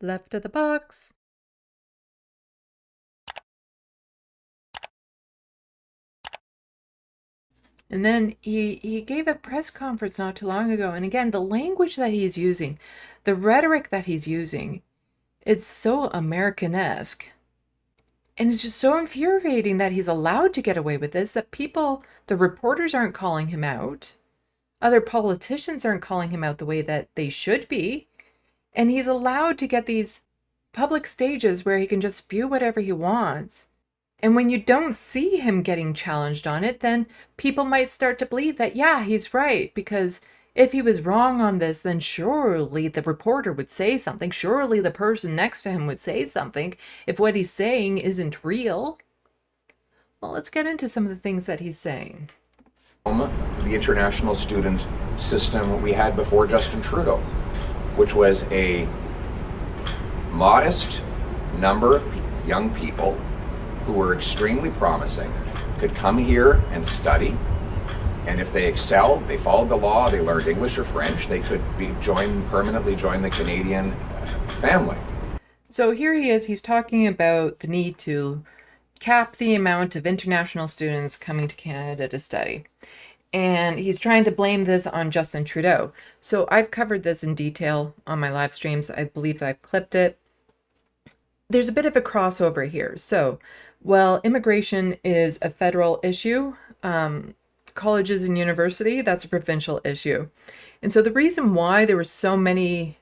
Left of the box. And then he gave a press conference not too long ago. And again, the language that he's using, the rhetoric that he's using, it's so Americanesque. And it's just so infuriating that he's allowed to get away with this, that people, the reporters aren't calling him out. Other politicians aren't calling him out the way that they should be. And he's allowed to get these public stages where he can just spew whatever he wants. And when you don't see him getting challenged on it, then people might start to believe that, yeah, he's right. Because if he was wrong on this, then surely the reporter would say something. Surely the person next to him would say something if what he's saying isn't real. Well, let's get into some of the things that he's saying. The international student system we had before Justin Trudeau, which was a modest number of young people who were extremely promising, could come here and study, and if they excelled, they followed the law, they learned English or French, they could permanently join the Canadian family. So here he is, he's talking about the need to cap the amount of international students coming to Canada to study. And he's trying to blame this on Justin Trudeau. So I've covered this in detail on my live streams. I believe I've clipped it. There's a bit of a crossover here. So, well, immigration is a federal issue. Colleges and university, that's a provincial issue. And so the reason why there were so many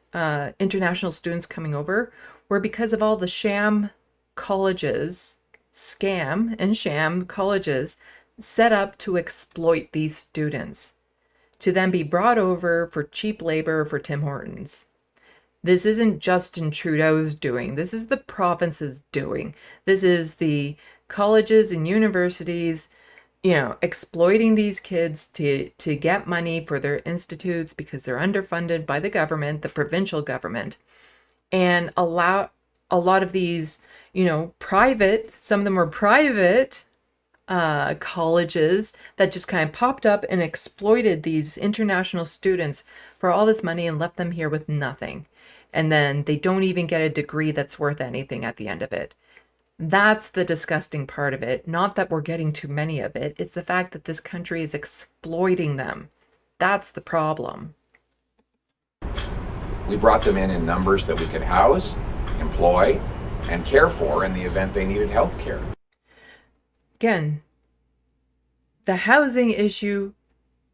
international students coming over were because of all the sham colleges, scam and sham colleges set up to exploit these students, to then be brought over for cheap labor for Tim Hortons. This isn't Justin Trudeau's doing. This is the province's doing. This is the colleges and universities, exploiting these kids to get money for their institutes because they're underfunded by the government, the provincial government, and allow a lot of these, private, some of them were private colleges that just kind of popped up and exploited these international students for all this money and left them here with nothing. And then they don't even get a degree that's worth anything at the end of it. That's the disgusting part of it. Not that we're getting too many of it. It's the fact that this country is exploiting them. That's the problem. We brought them in numbers that we could house, employ, and care for in the event they needed health care. Again, the housing issue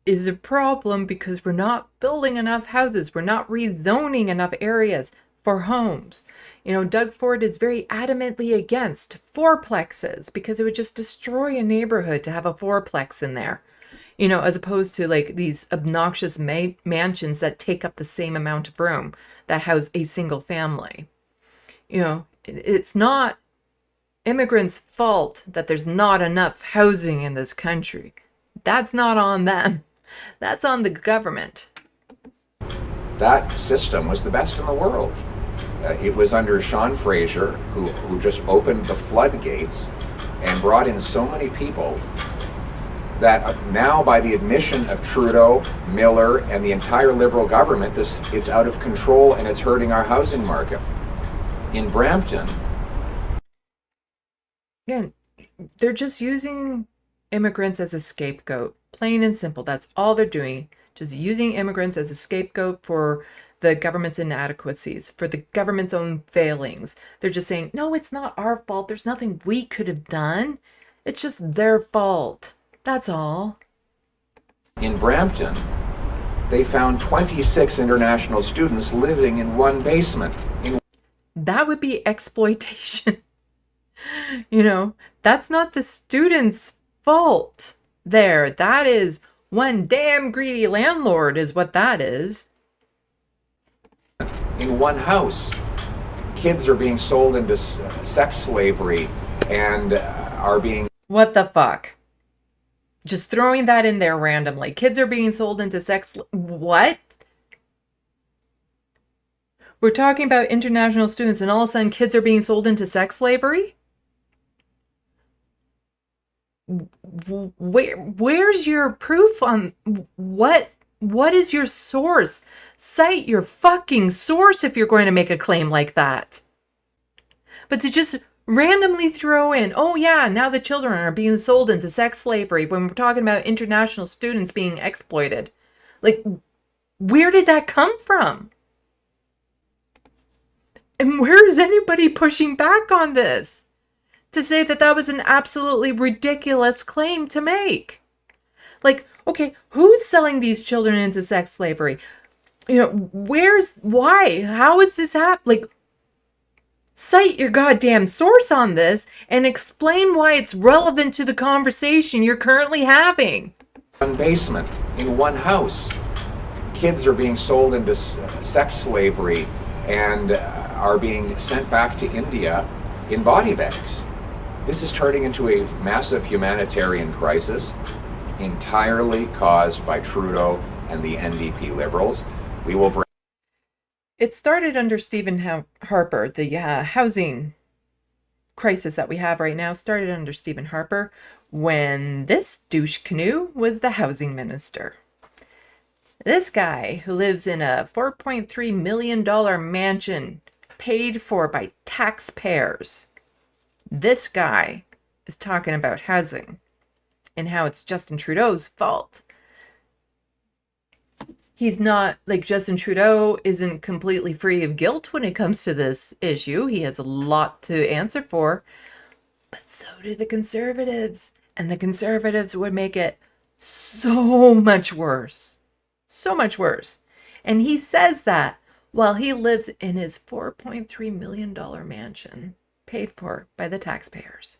is a problem because we're not building enough houses. We're not rezoning enough areas for homes. Doug Ford is very adamantly against fourplexes because it would just destroy a neighborhood to have a fourplex in there, as opposed to like these obnoxious mansions that take up the same amount of room that house a single family. It's not immigrants' fault that there's not enough housing in this country. That's not on them. That's on the government. That system was the best in the world. It was under Sean Fraser, who just opened the floodgates and brought in so many people that now, by the admission of Trudeau, Miller, and the entire Liberal government, it's out of control and it's hurting our housing market. In Brampton, again, they're just using immigrants as a scapegoat. Plain and simple. That's all they're doing. Just using immigrants as a scapegoat for the government's inadequacies, for the government's own failings. They're just saying, no, it's not our fault. There's nothing we could have done. It's just their fault. That's all. In Brampton, they found 26 international students living in one basement. That would be exploitation. That's not the students' fault there. That is one damn greedy landlord is what that is. In one house, kids are being sold into sex slavery and are being... What the fuck? Just throwing that in there randomly. Kids are being sold into what? We're talking about international students and all of a sudden kids are being sold into sex slavery? Where's your proof on what what is your source? Cite your fucking source if you're going to make a claim like that. But to just randomly throw in, oh yeah, now the children are being sold into sex slavery when we're talking about international students being exploited. Like, where did that come from? And where is anybody pushing back on this to say that that was an absolutely ridiculous claim to make? Like, okay, who's selling these children into sex slavery? Why? How is this happening? Like, cite your goddamn source on this and explain why it's relevant to the conversation you're currently having. One basement, in one house. Kids are being sold into sex slavery and are being sent back to India in body bags. This is turning into a massive humanitarian crisis, entirely caused by Trudeau and the NDP Liberals. We will bring. It started under Stephen Harper. The housing crisis that we have right now started under Stephen Harper when this douche canoe was the housing minister. This guy who lives in a $4.3 million mansion paid for by taxpayers. This guy is talking about housing and how it's Justin Trudeau's fault. He's not, like, Justin Trudeau isn't completely free of guilt when it comes to this issue. He has a lot to answer for, but so do the Conservatives. And the Conservatives would make it so much worse. So much worse. And he says that while he lives in his $4.3 million mansion paid for by the taxpayers.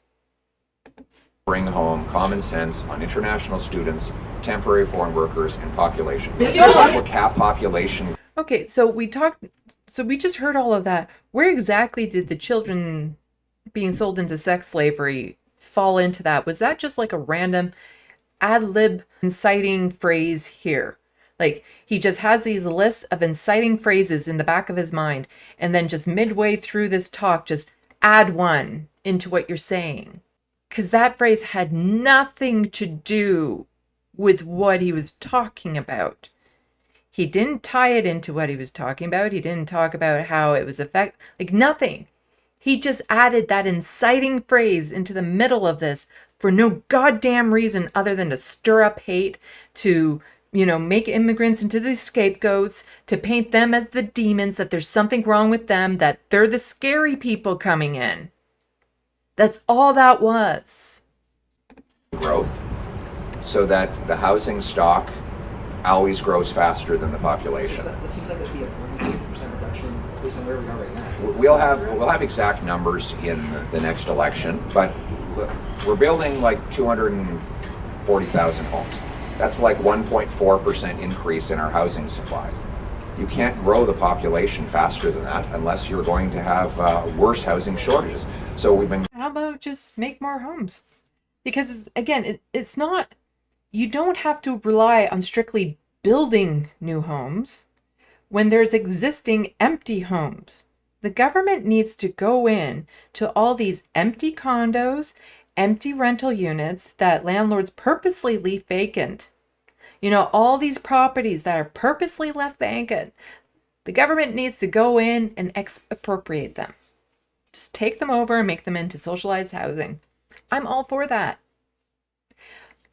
Bring home common sense on international students, temporary foreign workers, and population. We'll cap population. Okay, so we just heard all of that. Where exactly did the children being sold into sex slavery fall into that? Was that just like a random ad lib inciting phrase here? Like, he just has these lists of inciting phrases in the back of his mind, and then just midway through this talk, just add one into what you're saying. Because that phrase had nothing to do with what he was talking about. He didn't tie it into what he was talking about. He didn't talk about how it was like nothing. He just added that inciting phrase into the middle of this for no goddamn reason other than to stir up hate, to, make immigrants into the scapegoats, to paint them as the demons, that there's something wrong with them, that they're the scary people coming in. That's all that was. Growth, so that the housing stock always grows faster than the population. That seems like it'd be a 40% reduction based on where we are right now. We'll have exact numbers in the next election, but we're building like 240,000 homes. That's like 1.4% increase in our housing supply. You can't grow the population faster than that unless you're going to have worse housing shortages. So we've been. How about just make more homes? Because it's not, you don't have to rely on strictly building new homes when there's existing empty homes. The government needs to go in to all these empty condos, empty rental units that landlords purposely leave vacant. All these properties that are purposely left vacant. The government needs to go in and expropriate them. Just take them over and make them into socialized housing. I'm all for that.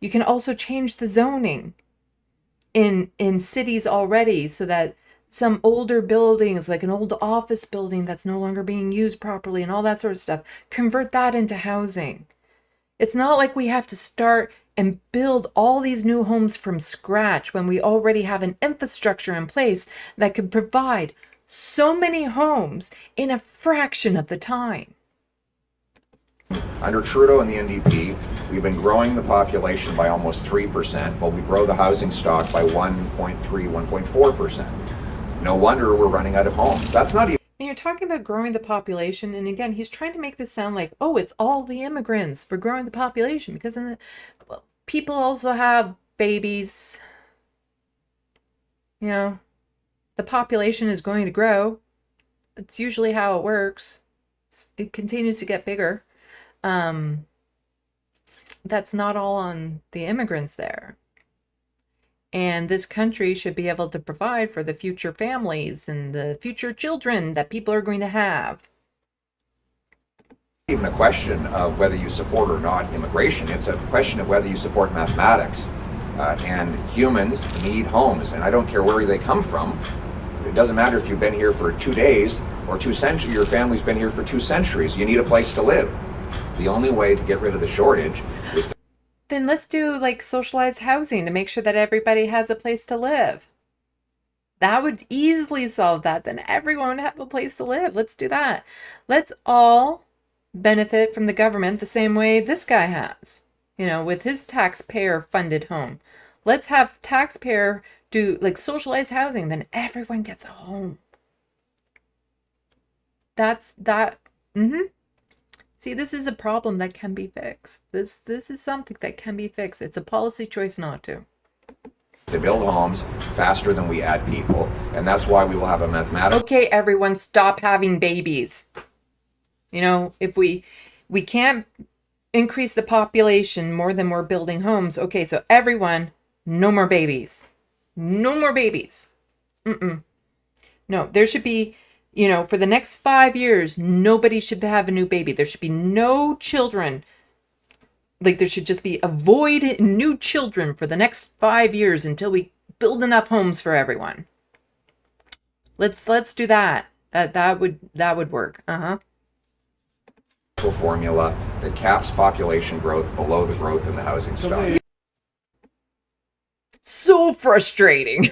You can also change the zoning in cities already so that some older buildings, like an old office building that's no longer being used properly and all that sort of stuff, convert that into housing. It's not like we have to start and build all these new homes from scratch when we already have an infrastructure in place that could provide so many homes in a fraction of the time. Under Trudeau and the NDP, we've been growing the population by almost 3%, but we grow the housing stock by 1.3, 1.4%. No wonder we're running out of homes. That's not even. And you're talking about growing the population, and again, he's trying to make this sound like, oh, it's all the immigrants for growing the population, because people also have babies. The population is going to grow. It's usually how it works. It continues to get bigger. That's not all on the immigrants there. And this country should be able to provide for the future families and the future children that people are going to have. Even a question of whether you support or not immigration. It's a question of whether you support mathematics. And humans need homes, and I don't care where they come from. It doesn't matter if you've been here for 2 days or 2 centuries. Your family's been here for 2 centuries. You need a place to live. The only way to get rid of the shortage is to... Then let's do like socialized housing to make sure that everybody has a place to live. That would easily solve that. Then everyone would have a place to live. Let's do that. Let's all benefit from the government the same way this guy has, you know, with his taxpayer funded home. Let's have taxpayer do like socialized housing, then everyone gets a home. That's that. See, this is a problem that can be fixed. This is something that can be fixed. It's a policy choice not to. To build homes faster than we add people, and that's why we will have a mathematical... Okay, everyone, stop having babies. You know, if we can't increase the population more than we're building homes. Okay, so everyone, no more babies. No more babies. No, there should be, you know, for the next 5 years, nobody should have a new baby. There should be no children. Like, there should just be avoid new children for the next 5 years until we build enough homes for everyone. Let's do that. That would work. formula that caps population growth below the growth in the housing stock. So frustrating.